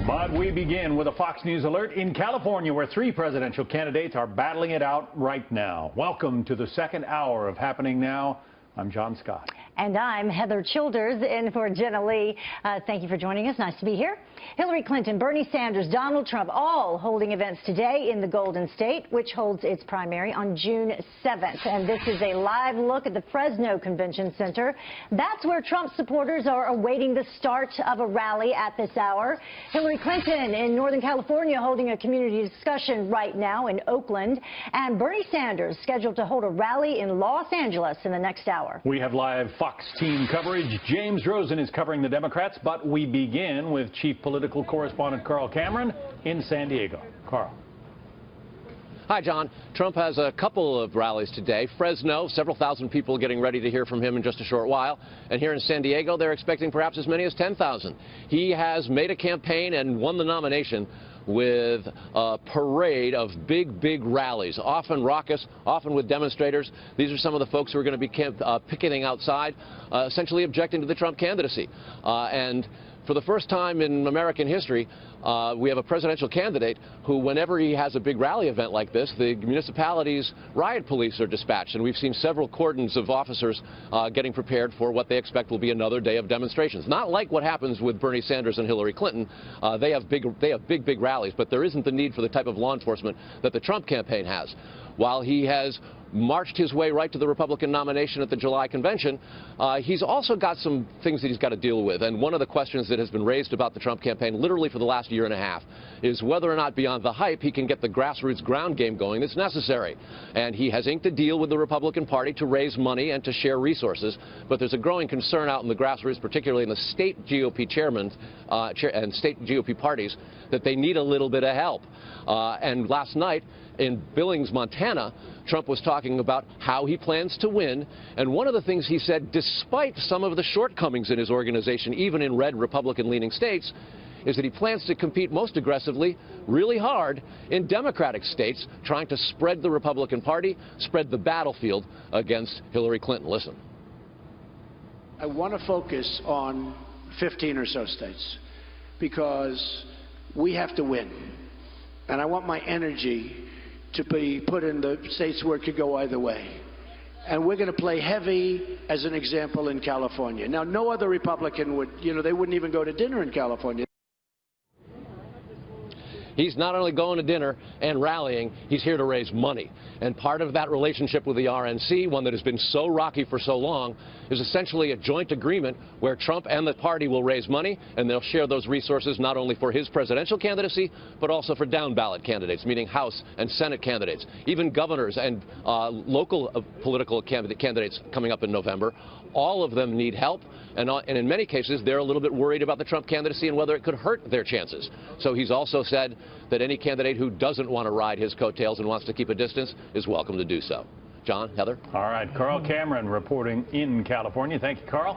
But we begin with a Fox News alert in California, where three presidential candidates are battling it out right now. Welcome to the second hour of Happening Now. I'm John Scott. And I'm Heather Childers in for Jenna Lee. Thank you for joining us. Nice to be here. Hillary Clinton, Bernie Sanders, Donald Trump, all holding events today in the Golden State, which holds its primary on June 7th. And this is a live look at the Fresno Convention Center. That's where Trump supporters are awaiting the start of a rally at this hour. Hillary Clinton in Northern California holding a community discussion right now in Oakland. And Bernie Sanders scheduled to hold a rally in Los Angeles in the next hour. We have live Fox team coverage. James Rosen is covering the Democrats, but we begin with Chief Political Correspondent Carl Cameron in San Diego. Carl. Hi, John. Trump has a couple of rallies today. Fresno, several thousand people getting ready to hear from him in just a short while. And here in San Diego, they're expecting perhaps as many as 10,000. He has made a campaign and won the nomination with a parade of big rallies, often raucous, often with demonstrators. These are some of the folks who are going to be picketing outside, essentially objecting to the Trump candidacy. And for the first time in American history, we have a presidential candidate who, whenever he has a big rally event like this, the municipality's riot police are dispatched. And we've seen several cordons of officers getting prepared for what they expect will be another day of demonstrations. Not like what happens with Bernie Sanders and Hillary Clinton. They have big rallies, but there isn't the need for the type of law enforcement that the Trump campaign has. While he has marched his way right to the Republican nomination at the July convention, he's also got some things that he's got to deal with. And one of the questions that has been raised about the Trump campaign literally for the last year and a half is whether or not, beyond the hype, he can get the grassroots ground game going that's necessary. And he has inked a deal with the Republican Party to raise money and to share resources. But there's a growing concern out in the grassroots, particularly in the state GOP chairmen and state GOP parties, that they need a little bit of help. And last night in Billings, Montana, Trump was talking about how he plans to win. And one of the things he said, despite some of the shortcomings in his organization, even in red Republican-leaning states, is that he plans to compete most aggressively, really hard, in Democratic states, trying to spread the Republican Party, spread the battlefield against Hillary Clinton. Listen. I want to focus on 15 or so states because we have to win. And I want my energy to be put in the states where it could go either way. And we're going to play heavy as an example in California. Now, no other Republican would, they wouldn't even go to dinner in California. He's not only going to dinner and rallying, he's here to raise money. And part of that relationship with the RNC, one that has been so rocky for so long, is essentially a joint agreement where Trump and the party will raise money, and they'll share those resources not only for his presidential candidacy, but also for down-ballot candidates, meaning House and Senate candidates, even governors and local political candidates coming up in November. All of them need help, and in many cases, they're a little bit worried about the Trump candidacy and whether it could hurt their chances. So he's also said that any candidate who doesn't want to ride his coattails and wants to keep a distance is welcome to do so. John, Heather? All right, Carl Cameron reporting in California. Thank you, Carl.